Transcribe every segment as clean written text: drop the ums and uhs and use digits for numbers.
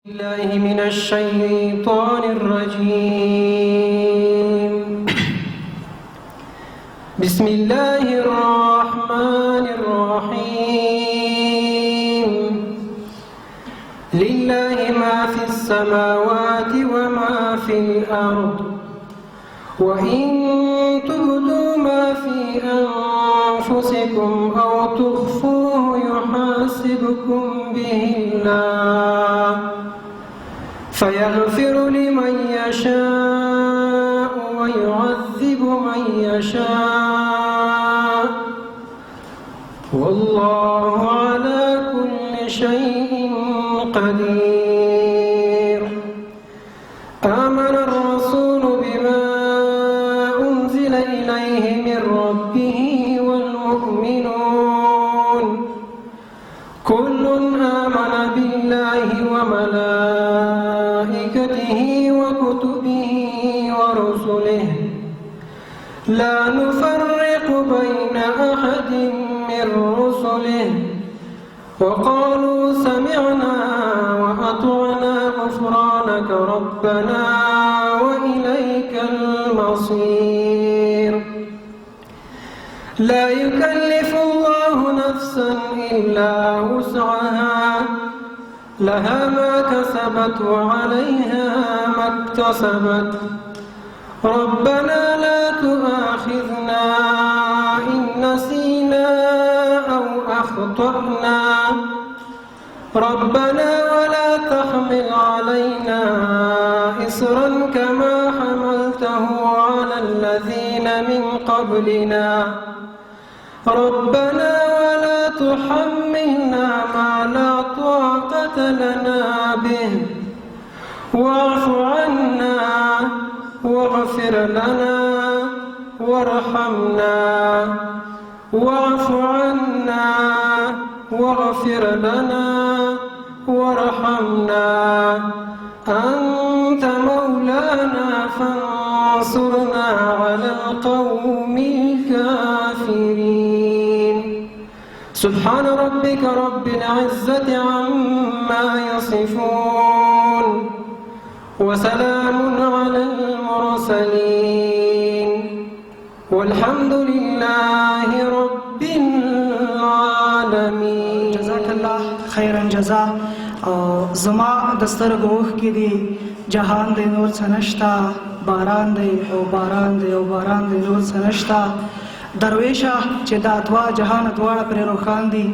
الله من الشيطان الرجيم. بسم الله الرحمن الرحيم. لله ما في السماوات وما في الأرض، وإن تبدوا ما في أنفسكم أو تخفوه يحاسبكم به الله، فيغفر لمن يشاء ويعذب من يشاء، والله على كل شيء قدير. آمن الرسول بما أنزل إليه من ربه والمؤمنون كل آمن بالله وملائكته وكتبه ورسله لا نفرق بين أحد من رسله، وقالوا سمعنا وأطعنا غفرانك ربنا وإليك المصير. لا يكلف الله نفسا إلا وسعها، لها ما كسبت وعليها ما اكتسبت. ربنا لا تؤاخذنا إن نسينا أو أخطأنا، ربنا ولا تحمل علينا إصرا كما حملته على الذين من قبلنا، ربنا ولا تحملنا ما لا طاقة لنا به، واعف عنا واغفر لنا وارحمنا، واعف عنا واغفر لنا وارحمنا، أنت مولانا فانصرنا على القوم الكافرين. سبحان ربك رب العزة عما يصفون، وسلام على المرسلين، والحمد لله رب العالمين. جزاك الله خيرا جزاء. زما دسترګو کې دی جهان دی نور سنشتا، باران دی او باران دی او باران دی نور سنشتا. درویشه چې دا دوا جهان دواړه پر روخان دي،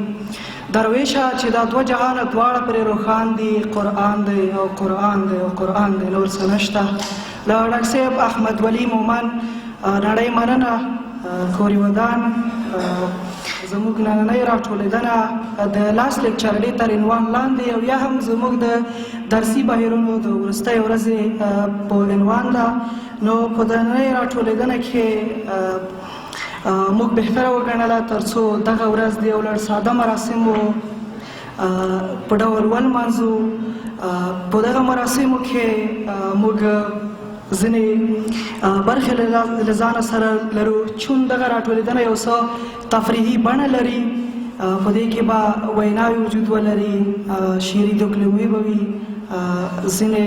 درویشه چې دا دوا جهان دواړه پر روخان دي. قرآن دی او قرآن دی او قرآن دی نور سنشتا. له ډاکټر صاحب احمد ولی مومن نړۍ مننه. کوري ودان زموږ نننۍ راټولېدنه د لاس لیکچرلي تر عنوان لاندې او یا هم زموږ د درسي بهیرونو د وروستۍ ورځې په عنوان ده. نو په نننۍ راټولېدنه کې موږ بهتره وګڼله تر څو دغه ورځ د یو لړ ساده مراسمو په ډول ولمانځو. په دغه مراسمو کې موږ ځینې برخې له ځانه سره لرو، چون دغه راټولېدنه یو څه تفریحي بڼه لري. په دې کې به ویناوې وجود ولري، شعري دوکلمې به وي، ځینې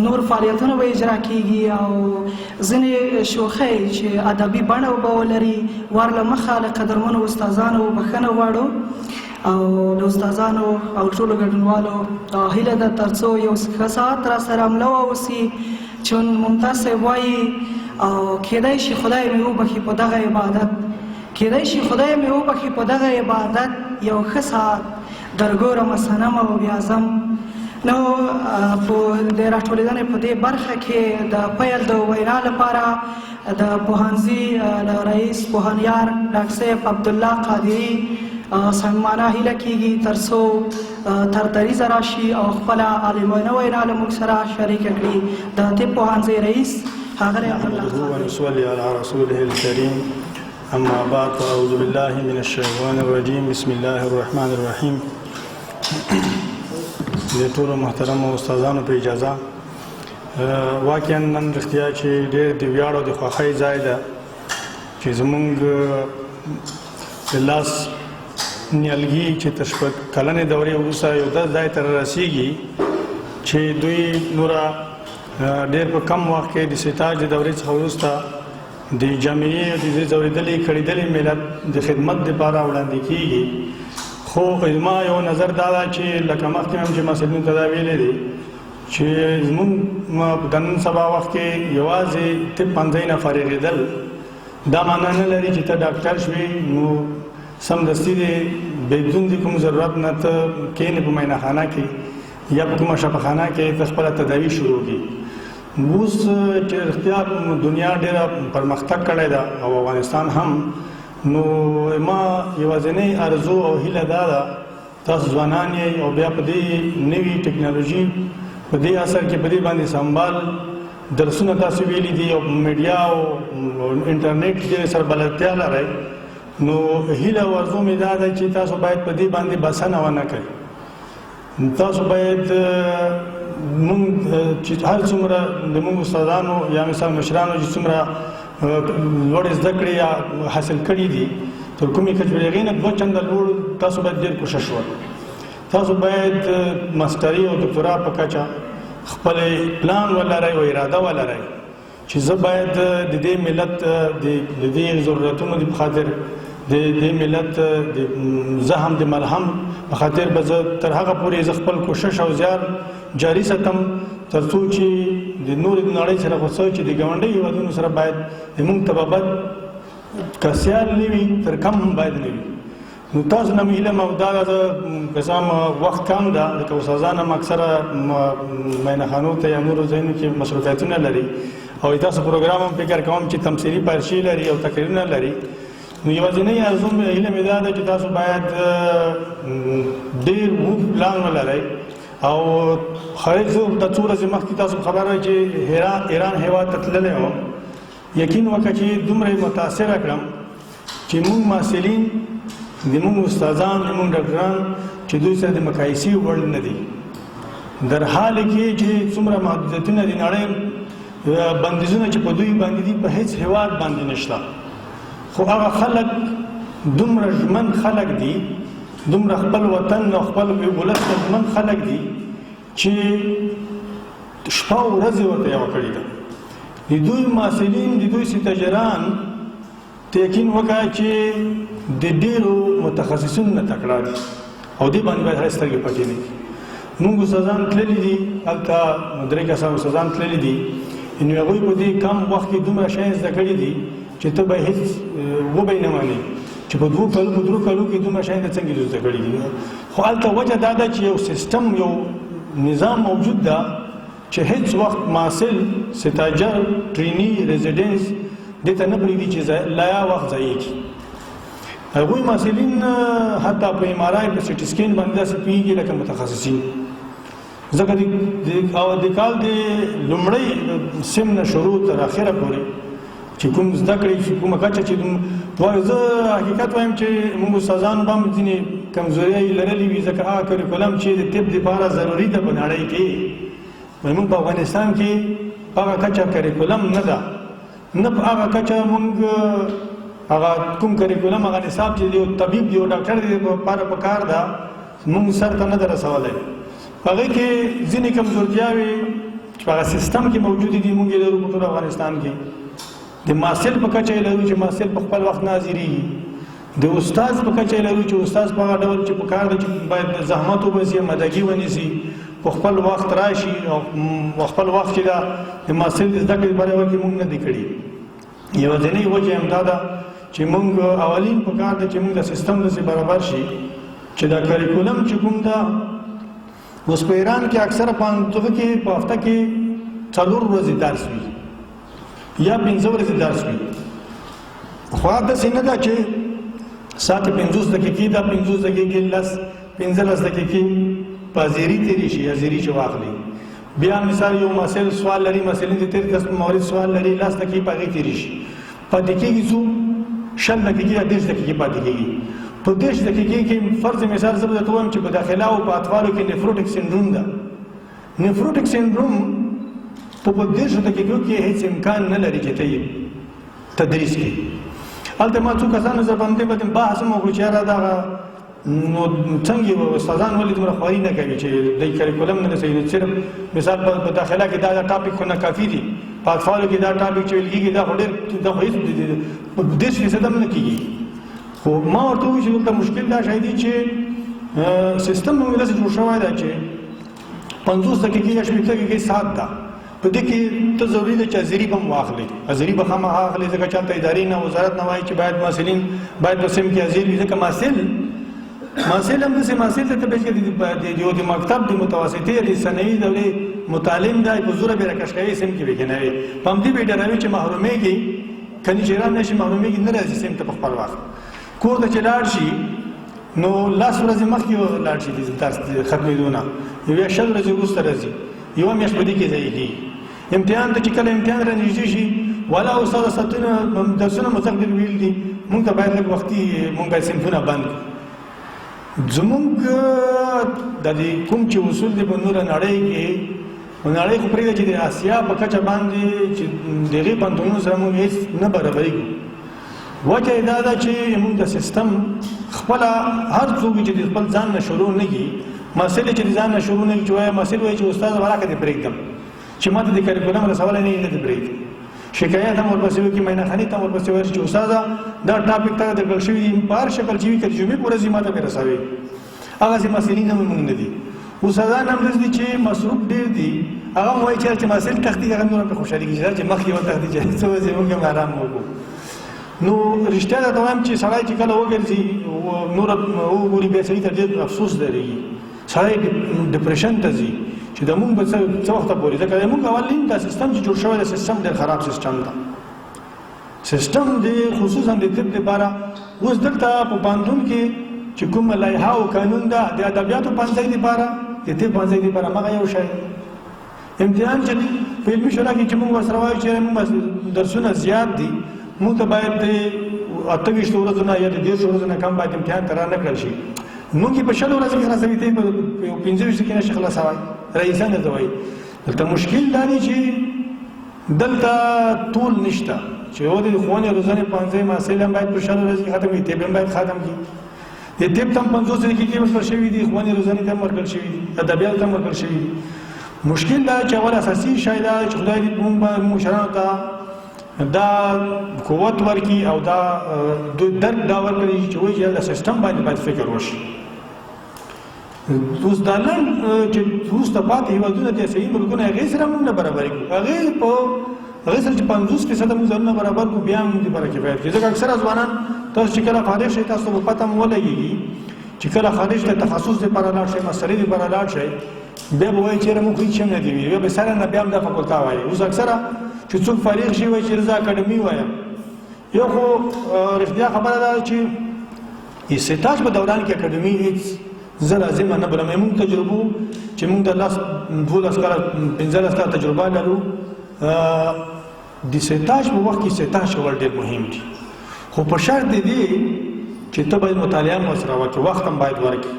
نور فعالیتونه به اجرا کیږي او ځینې شوخۍ چې ادبي بڼه به ولري. ورله مخه له قدرمنو استادانو بښنه غواړو او له استادانو او ټولو ګډونوالو هیله ده تر څو یو ښه ساعت را سره مله واوسي. چون ممتاز صاحب وایي کیدای شي خدای مې وبخي په دغه عبادت، کیدای شي خدای مې وبخي په دغه عبادت، یو ښه ساعت درګورم صنم او بیا ځم. نو په د راټولېدنې په دې برخه کې د پیل د وینا لپاره د پوهنځي رئیس پوهنیار ډاکټر صاحب عبدالله قادري صمیمانه هیله کېږي تر څو تر دریځه راشي او خپله عالمانه وینا له موږ سره شریکه کړي. د طب پوهنځي رئیس ښاغلی عبدالله ونصلي على رسوله الكريم. اما بعد فاعوذ بالله من الشیطان الرجیم. بسم الله الرحمن الرحیم. د ټولو محترمو استادانو په اجازه واقعا نن رښتیا چې ډېر د ویاړ او د خوښۍ ځای ده چې زموږ د لاس نیالګي چې تر شپږ کلنې دورې وروسته یو داسې ځای ته رارسېږي چې دوی نوره ډېر په کم وخت کې د سټاج د دورې څخه وروسته د جامعې د ځورېدلې کړېدلې ملت د خدمت دپاره وړاندې کېږي. خو زما یو نظر دا ده چې لکه مخکې هم چې محصلینو ته دا ویلی دی چې زموږ د نن سبا وخت کې یوازې طب پوهنځی نه فارغېدل دا معنا نه لري چې ته ډاکټر شوې نو سمدستي د بدون د کوم ضرورت نه ته کښېنې په معاینهخانه کې یا په کومه شفاخانه کې ته خپله تداوي شروع کړي. اوس چې رښتیا دنیا ډېره پرمختګ کړی ده او افغانستان هم، نو ما یوازینۍ آرزو او هیله دا ده تاسو ځوانان یې او بیا په دې نوي ټکنالوژي په دې اثر کې په دې باندې سنبال درسونه تاسو ویلي دي او میډیا او انټرنیټ کې سره بلدتیا لرئ، نو هیله او آرزو مې دا ده چې تاسو باید په دې باندې بسنه ونه کړئ. تاسو باید مونږ چې هر څومره د مونږ استادانو یا مثال مشرانو چې څومره لوړې زده کړې یا حاصل کړي دي تر کومې کچې هغې نه دوه چنده لوړ تاسو باید ډېر کوشش وکړئ. تاسو باید ماسټري او دکتورا په کچه خپل پلان ولرئ او اراده ولرئ چې زه باید د دې ملت د دې ضرورتونو په خاطر د دې ملت زه هم د ملهم په خاطر به زه تر هغه پورې زه خپل کوشش او زیار جاري ساتم تر څو چې د نورې نړۍ سره خو څه چې د ګاونډي هېوادونو سره باید زموږ طبابت که سیال نه وي تر کم هم باید نه وي. نو تاسو نه مې هیله او دا ده قسم وخت کم ده لکه استادان هم اکثره معاینهخانو ته یا نورو ځایونو کې مصروفیتونه لري او تاسو پروګرام هم فکر کوم چې تمثیلي پارچې لري او تقریرونه لري. نو یوازینۍ آرزو مې هیله مې دا ده چې تاسو باید ډېر اوږد پلان ولرئ او خارج زه د څو ورځې مخکې تاسو خبره چې ایران هېواد ته تللی وم، یقین وکړه چې دومره یې متاثره کړم چې موږ محصلین زموږ استادان زموږ ډاکټران چې دوی سره د مقایسې وړ نه دي، در حال کې چې څومره محدودیتونه د نړۍ بندیزونه چې په دوی باندې دي په هیڅ هېواد باندې نشته. خو هغه خلک دومره ژمن خلک دي، دومره خپل وطن او خپل ولس ته ژمن خلک دي چې شپه او ورځې ورته یوه کړې ده. د دوی محصلین د دوی سټاجران ته یقین وکړه چې د ډېرو متخصصینو نه تکړه دي او دې باندې باید هر سترګې پټې نه کړي. موږ استادان تللي دي هلته 3 کسان استادان تللي دي، نو هغوی په دې کم وخت کې دومره شیان زده کړي دي چې ته به هېڅ وبه یې نه منې چې په 2 کالو په 3 کالو کې دومره شیان ته څنګه زده کړي دي. خو هلته وجه دا ده چې یو سیستم یو نظام موجود ده چې هیڅ وخت محصل سټاجر ټریني ریزیډنس دې ته نه پرېږدي چې لایا وخت ضایع کړي. هغوی محصلین حتی په ایم آر آی په سټي سکین باندې داسې پوهېږي لکه متخصصین. ځکه د کال د لومړۍ سیم نه شروع تر اخره پورې چې کوم زده کړې چې کومه کچه چې زه حقیقت وایم چې موږ استادانو به هم ځینې کمزورۍ لرلې وي، ځکه هغه کریکولم چې د طب دپاره ضروري ده په نړۍ کې موږ په افغانستان کې په هغه کچه کریکولم نه ده، نه په هغه کچه موږ هغه کوم کریکولم هغه نصاب چې یو طبیب یو ډاکټر دی لپاره پکار ده موږ سر ته نه ده رسولی. په هغې کې ځینې کمزورتیاوې چې په هغه سیستم کې موجودې دي موږ یې لرو په ټول افغانستان کې. د محصل په کچه یې لرو چې محصل په خپل وخت نه حاضرېږي، د استاد په کچه یې لرو چې استاد په هغه ډول چې پکار ده چې باید زحمت وباسي، مدګي ونیسي، په خپل وخت راشي او خپل وخت چې ده د محصل د زده کړې لپاره وکړي موږ نه دي کړي. یوازینۍ وجه همدا ده چې موږ اولین پکار ده چې موږ د سیستم داسې برابر شي چې دا کریکولم چې کوم ده اوس په ایران کې اکثره پوهنتون کې په هفته کې 4 ورځې درس وي یا 15 ورځې درس وي. خو داسې نه ده چې ساعت 50 دقیقې ده 50 دقیقې 15 دقیقې په حاضري تېرې شي، حاضري چې واخلي. بیا مثال یو محصل سوال لري، محصلین د تېر کس مورد سوال لري 10 دقیقې په هغې تېرې شي، پاتې کېږي څو 60 دقیقې یا 10 دقیقې پاتې کېږي. په 10 دقیقې کې فرض مثال زه به درته وایم چې په داخله او په اطفالو کې نفروټک سنډروم ده. نفروټک سنډروم په 10 دقیقو کې هیڅ امکان نه لري چې ته یې تدریس کړي. هلته ما څو کسانو سره باندې بحث هم وکړو چې یاره دغه نو څنګه استادان ولې دومره خواري نه کوي چې د کریکولم نه صحیح صرف مثال په داخله کې دا ټاپک خو نه کافي دي په اطفالو کې دا ټاپک چې ویل کېږي دا خو ډېر دا خو هېڅ 10% هم نه کېږي خو ما ورته وویل چې دلته مشکل دا شی دی چې سیستم موږ داسې جوړ شوی دی چې 50 دقیقې یا 80 دقیقې ساعت ده په دې کې ته ضروري ده چې حاضري به هم واخلې حاضري به خامخا اخلې ځکه چې هلته ادارې نه وزارت نه وایي چې باید محصلین باید په سیم کې حاضر وي ځکه محصل هم داسې محصل ته چې د مکتب د متوسطې د ثانوي دورې متعلم دی په زوره به راکش کوي سیم کې به کېنوي په همدې به ډاروي چې محرومېږي کني چې رام نشي محرومېږي نه راځي سیم ته په خپل وخت کور ته چې لاړ شي نو لاس ورځې مخکې لاړ شي د درس ختمېدو نه یو 6 ورځې وروسته راځي یوه میاشت په دې کې ضایع کېږي امتحان ته چې کله امتحان را نږدې شي ولا استاد ساتنه درسونه مستقبل ویل دي موږ ته باید لږ وختي موږ باید صنفونه بند کړو زموږ د دې کوم چې اصول دي په نوره نړۍ کې نړۍ خو پرېږده چې د اسیا په کچه باندې چې د هغې پوهنتونونو سره موږ هېڅ نه برابرېږو وجه یې دا ده چې موږ د سیستم خپله هر څوک چې د خپل ځان نه شروع نه کړي محصل چې د ځان نه شروع نه کړي چې وایي محصل وایي چې استاد وراکه دې پرېږدم چې ما ته د کریکولم رسولی نه دې پرېږدم شکایت هم ورپسې وکړي معاینه خانې ته هم ورپسې وایي چې استاده دا ټاپک ته درکړل شوي دي په هر شکل چې وي که د جمعې په ورځ ما ته مې رسوي هغسې محصلین هم موږ نه دي استادان هم داسې دي چې مصروف ډېر دي هغه هم وایي چې محصل تختی هغه نور پرې خوشحالي کېږي چې مخکې وتښتي چې څه ورځې موږ هم ارام وکړو نو رښتیا درته وایم چې سړی چې کله وګرځي نور وګوري بیا سړي ته ډېر افسوس درېږي سړی ډپریشن ته ځي چې د موږ به څه وخته پورې ځکه د موږ اولین دا سیستم چې جوړ شوی دی سیستم ډېر خراب سیستم ده سیستم دی خصوصا د طب لپاره اوس دلته په پوهنتون کې چې کوم لایحه او قانون ده د ادبیاتو پوهنځي لپاره د طب پوهنځي لپاره همغه یو شی امتحان چې په علمي شورا کې چې موږ ورسره وایو چې موږ درسونه زیات دي موږ ته باید د 28 ورځو نه یا د 10 ورځو نه کم باید امتحان ته را نه کړل شي موږ یې په 6 ورځو کې خلاصوي ته په 15 کې نشي خلاصوي رئیسان ته وایي دلته مشکل دا دی چې دلته طول نشته چې و د ښوونې روزنې پوهنځی محصل هم باید په 6 ورځو کې ختم کړي طب هم باید ختم کړي د طب ته هم 50 دقیقې ورکړل شوي دي ښوونې روزنې ته هم ورکړل شوي دي ادبیات ته هم ورکړل شوي دي مشکل دا چې اول اساسي شی دا چې خدای دې موږ مشرانو ته دا قوت ورکړي او دا درک دا ورکړي چې وایي چې د سیستم باید فکر وشي اوس دا لنډ چې وروسته پاتې هېوادونه دي صحیح ملکونه هغې سره موږ نه برابرې کړو هغې سره چې 50% موږ ځانونه برابر کړو بیا هم موږ دپاره کفایت کوي ځکه اکثره ځوانان تاسو چې کله خارج شئ تاسو ته به پته هم ولګېږي چې کله خارج ته تخصص دپاره لاړ شئ مسلې دپاره لاړ شئ بیا به وایي چېرې موږ هېڅ هم نه دي وي بیا به سره نه بیا هم دا فکلتا وایي اوس اکثره چې څوک فارغ شي وایي چې زه اکاډمي وایم یو خو رښتیا خبره ده چې استاج په دوران کې اکاډمي هېڅ زه لازمه نه بلم موږ تجربو چې موږ د 12 کاله 15 کاله تجربه لرو د سټاج په وخت کې سټاج کول ډېر مهم دي خو په شرط دی چې ته باید مطالعه هم ورسره وکړې وخت هم باید ورکړې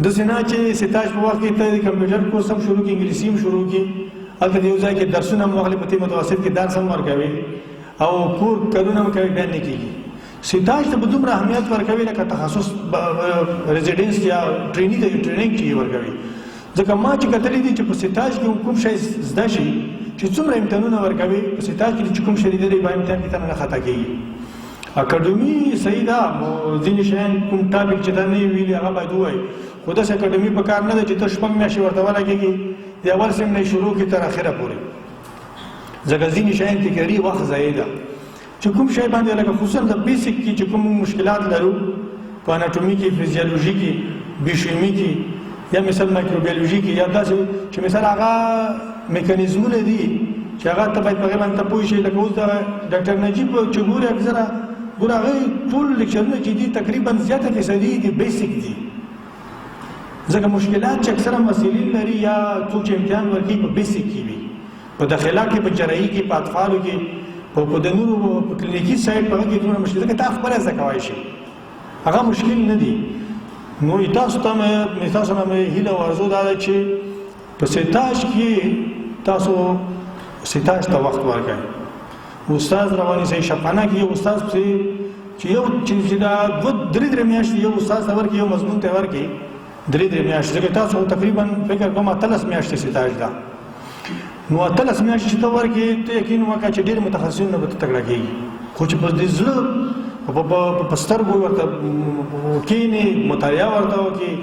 داسې نه چې سټاج په وخت کې ته د کمپیوټر کورس هم شروع کړې انګلیسي هم شروع کړې هلته د یو ځای کې درسونه هم واخلې په طب متوسط کې درس هم ورکوې او کور کارونه هم کوې بیا نه کېږي سټاج ته به دومره اهمیت ورکوي لکه تخصص ریزیډنس یا ټریننګ چې ورکوي ځکه ما چې کتلی دي چې په سټاج کې کوم شی زده شي چې څومره امتحانونه ورکوي په سټاج کې چې کوم شی لیدلی به امتحان کې ته نه خطا کېږي اکاډمي صحیح ده ځینې شیان کوم ټاپک چې تا نه وي ویلي هغه باید ووایي خو داسې اکاډمي په کار نه ده چې ته 6 میاشتې ورته ولګېږي د اول سیم نه شروع کړي تر اخره پورې ځکه ځینې شیان تکراري وخت ضایع ده چې کوم شی باندې لکه خصوصا د بیسیک کې چې کوم مشکلات لرو په اناټومي کې فزیولوژي کې بیوشیمي کې یا مثلا مایکروبیولوژي کې یا داسې چې مثلا هغه میکانیزمونه دي چې هغه ته باید په هغې باندې ته پوه شئ لکه اوس د ډاکټر نجیب چې ګورې اکثره ګوره هغې ټول لیکچرونه چې دي تقریبا زیاته فیصدي دي بیسیک دي ځکه مشکلات چې اکثره محصلین لري یا څوک چې امتحان ورکوي په بیسیک کې وي په داخله کې په جراحي کې په اطفالو کې په د نورو په کلینیکي سایډ په هغه کې دومره مشکل ځکه تا خپله زده کولی شي هغه مشکل نه دي نو تاسو ته مې هیله او ارزو دا ده چې په سټاج کې تاسو سټاج ته وخت ورکړئ استاد رواني صحیح شپانه کې یو استاد پسې چې یو چې دا 2-3 میاشتې یو استاد ته ورکړي یو مضمون ته ورکړي 3 میاشتې ځکه تاسو تقریبا فکر کوم 13 میاشتې سټاژ ده نو 13 میاشتې چې ته ورکړي ته یقین وکړه چې ډېر متخصصین به ته تکړه کېږي خو چې په دې زړه په سترګو ورته کښېني مطالعه ورته وکړي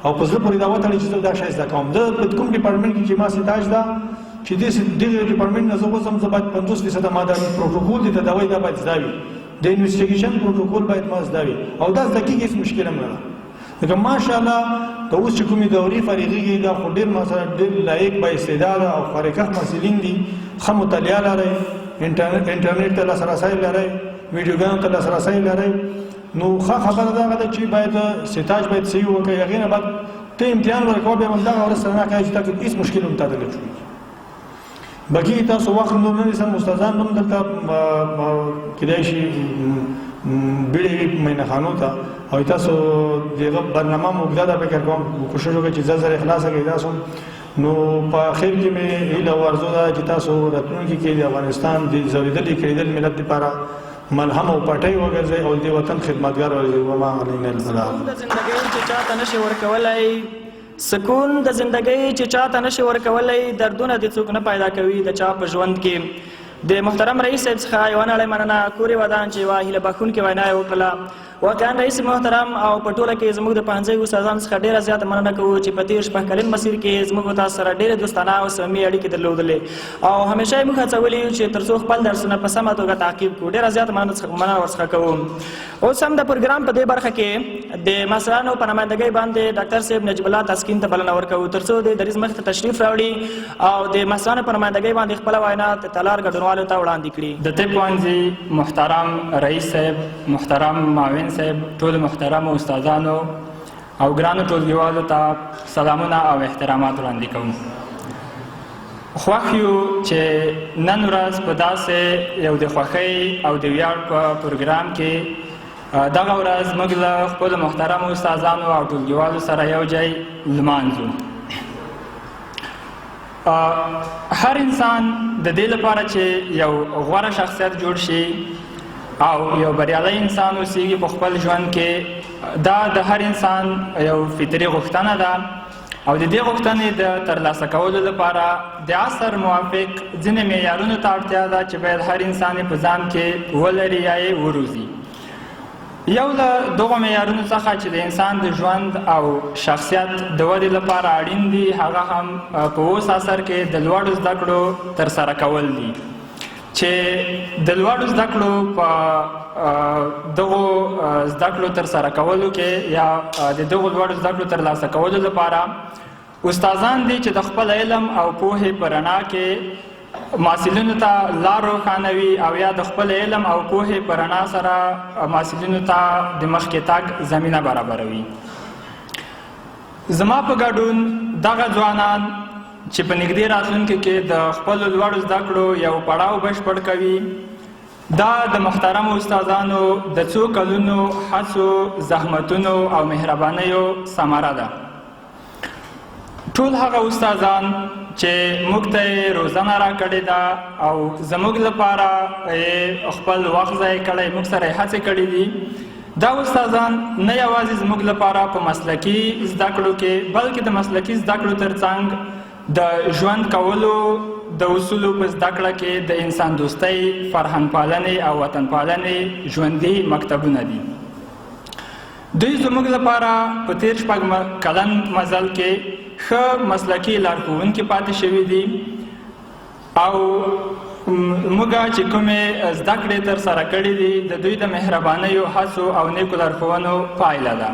او په زړه پورې دا وتړي چې زه دا شی زده کوم د کوم ډپارټمنټ کې چې ما سټاژ ده چې دې ډپارټمنټ نه زه وځم زه باید 50% ما دا پروتوکول دي تداوی دا باید زده وي د انویسټیګیشن پروتوکول باید ما زده وي او دا زده کېږي هېڅ مشکل هم نه ده ځکه ماشاءالله د اوس چې کومې دورې فارغېږي دا خو ډېر ډېر لایق با استعداده او فارغ محصلین دي ښه مطالعه لرئ انټرنیټ ته لاسرسی لرئ ویډیوګانو ته لاسرسی لرئ نو ښه خبره دا ده چې باید سټاژ باید صحیح وکړئ هغې نه بعد ته امتحان ورکوه بیا همدغه ورځ سره نه کوې چې تا هېڅ مشکل هم تا ته نه جوړېږي باقي تاسو وخت نور نه نیسم استادان هم دلته کیدای شي بیړې وي مینه خانو ته او تاسو دغه برنامه مو اوږده ده فکر کوم کوشش وکړئ چې زر خلاصه کړئ تاسو نو په اخر کې مې هیله او ارزو ده چې تاسو راتلونکي کې د افغانستان د ځورېدلي کېدل ملت لپاره ملهم او پټۍ وګرځئ او د وطن خدمتګار وګرځئ وما علینا البلاغ د زندګۍ چې چاته نشي ورکولی سکون د زندګۍ چې چاته نشي ورکولی دردونه دې څوک نه پیدا کوي د چا په ژوند کې د محترم رئیس صاحب څخه یوه نړۍ مننه کورې ودان چې یوه هیله بښونکې وینا یې وکړله واقعا رئیس محترم او په ټوله کې زموږ د پوهنځي استادانو څخه ډېره زیاته مننه کوو چې په تېر شپږ کلین مسیر کې زموږ تاسو سره ډېرې دوستانه او صمیمي اړیکې درلودلې او همیشه یې موږ هڅولي یو چې تر څو خپل درسونه په سمه توګه تعقیب کړو ډېره زیاته مننه ورڅخه کوو اوس هم د پروګرام په دې برخه کې د ماسټرانو په نمایندګۍ باندې ډاکټر صاحب نجیب الله تسکین ته بلنه ورکوو تر څو د دریځ مخې ته تشریف راوړي او د ماسټرانو په نمایندګۍ باندې خپله وینا د تالار ګډونوالو ته وړاندې کړي د طب پوهنځي محترم رئیس صاحب محترم معاون صاحب ټول محترم استادانو او ګرانو ټولګیوالو ته سلامونه او احترامات وړاندې کوم خوښ یو چې نن ورځ په داسې یو د خوښۍ او د ویاړ په پروګرام کې دغه ورځ موږ له خپلو محترمو استادانو او ټولګیوالو سره یو ځای لمانځو هر انسان د دې لپاره چې یو غوره شخصیت جوړ شي او یو بریالی انسان اوسیږي په خپل ژوند کې دا د هر انسان یو فطري غوښتنه ده او د دې غوښتنې د ترلاسه کولو لپاره د عصر موافق ځینې معیارونو ته اړتیا ده چې باید هر انسان یې په ځان کې ولري یا یې وروزي یو له دغو معیارونو څخه چې د انسان د ژوند او شخصیت د ودې لپاره اړین دي هغه هم په اوس عصر کې د لوړو زده کړو ترسره کول دي چې د لوړو زده کړو په دغو زده کړو ترسره کولو کې یا د دغو لوړو زده کړو ترلاسه کولو لپاره استادان دي چې د خپل علم او پوهې په رڼا کې محصلینو ته لار روښانوي او یا د خپل علم او پوهې په رڼا سره محصلینو ته د مخکې تګ زمینه برابروي زما په ګډون دغه ځوانان چې په نږدې راتلونکي کې د خپلو لوړو زده کړو یو پړاو بشپړ کوي دا د محترمو استادانو د څو کلونو هڅو زحمتونو او مهربانیو ثمره ده ټول هغه استادان چې موږ ته یې روزنه راکړې ده او زموږ لپاره یې خپل وخت ضایع کړی موږ سره یې هڅې کړې دي دا استادان نه یوازې زموږ لپاره په مسلکي زده کړو کې بلکې د مسلکي زده کړو ترڅنګ د ژوند کولو د اصولو په زده کړه کې د انسان دوستۍ فرهنګ پالنې او وطن پالنې ژوندي مکتبونه دي دوی زموږ لپاره په تېر شپږ کلن مزل کې ښه مسلکي لارښوونکي پاتې شوي دي او موږ چې کومې زده کړې ترسره کړې دي د دوی د مهربانیو هڅو او نیکو لارښوونو پایله ده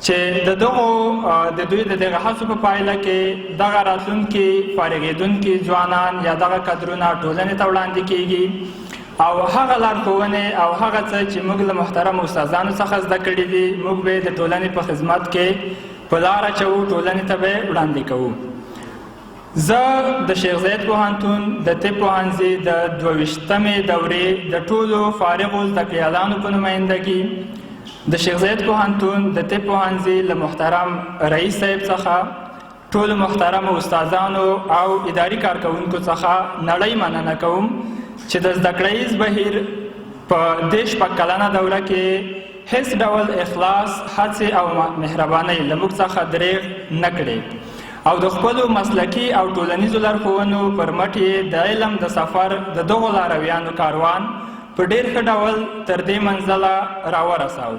چې د دوی د دغه هڅو په پایله کې دغه راتلونکي فارغېدونکي ځوانان یا دغه کدرونه ټولنې ته وړاندې کیږي او هغه لارښوونې او هغه څه چې موږ له محترمو استادانو څخه زده کړي دي موږ به د ټولنې په خدمت کې په لار اچوو ټولنې ته به وړاندې کوو زه د شیخ زاید پوهنتون د طب پوهنځي د 22مې دورې د ټولو فارغو زده کړیالانو په نمایندګي د شیخ زاید پوهنتون د طب پوهنځي له محترم رئیس صاحب څخه ټولو محترمو استادانو او اداري کارکوونکو څخه نړۍ مننه کوم چې د زده کړیز بهیر په دې شپږ کلنه دوره کې هیڅ ډول اخلاص، هڅې او مهربانۍ له موږ څخه دریغ نه کړې او د خپلو مسلکي او ټولنیزو لارښوونو پر مټ یې د علم د سفر د دغو لارویانو کاروان په ډېر ښه ډول تر دې منزله راورساو.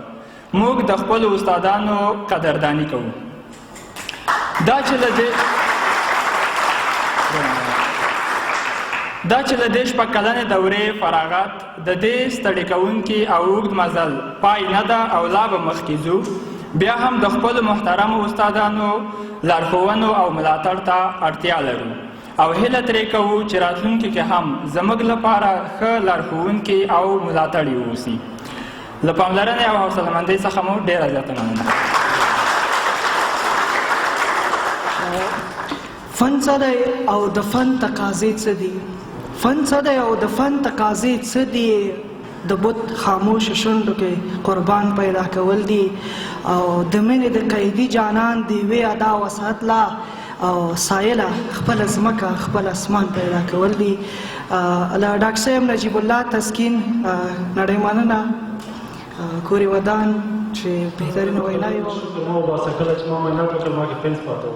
موږ د خپلو استادانو قدرداني کوو. دا چې له دې شپږ کلنې دورې فراغت د دې ستړي کوونکي او اوږد مزل پای نه ده او لا به مخکې ځو، بیا هم د خپلو محترمو استادانو لارښوونو او ملاتړ ته اړتیا لرو او هیله ترې کوو چې راتلونکي کې هم زموږ لپاره ښه لارښوونکي او ملاتړي واوسي. له پاملرنې او حوصلهمندۍ څخه مو ډېره زیاته مننه. فن څه دی او د فن تقاضې څه دي؟ فن څه دی او د فن تقاضې څه دي؟ د بت خاموش شونډو کې قربان پیدا کول دي او د مینې د قیدي جانان د یوې ادا وساتله او سایله خپل ځمکه خپل اسمان پیدا کول دي. له ډاکټر صاحب نجیب الله تسکین نړۍ مننه. کوري ودان چې بهترینه وینا یې شکر مو وباسه کله چې ما معاینات وکړل ما کې فلز پاته و.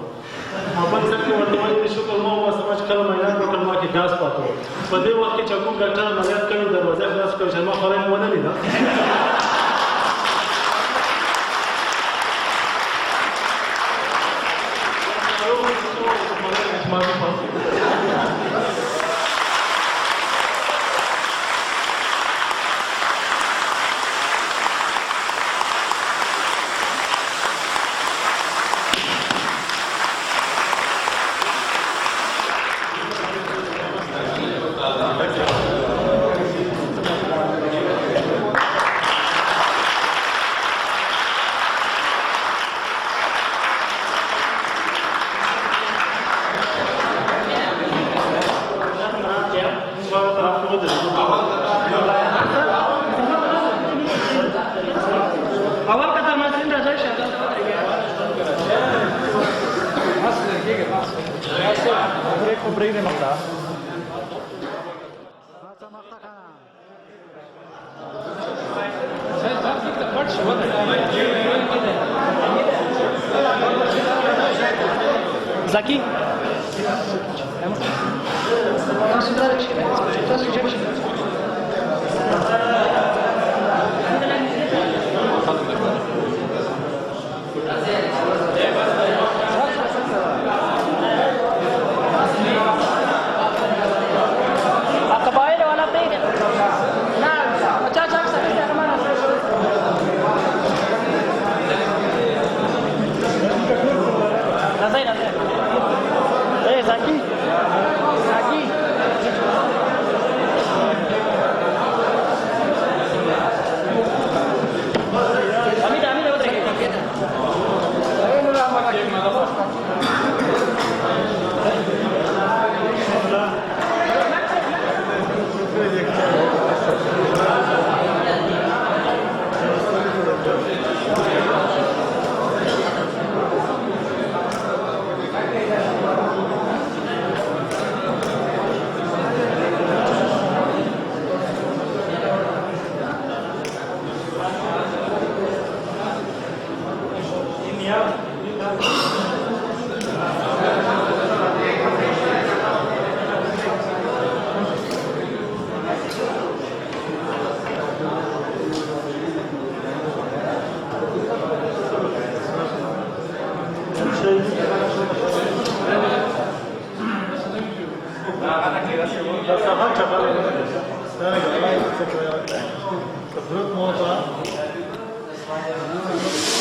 بل څه کې ورته وایي شکر مو وباسه ما چې کله معاینات وکړل ما کې ګاز پاته و. په دې وخت کې چې کوم ډاکټر عملیات کوي دروازه خلاص کړو چې ما خولۍ مې ونه لیده. Zaki? Thank you.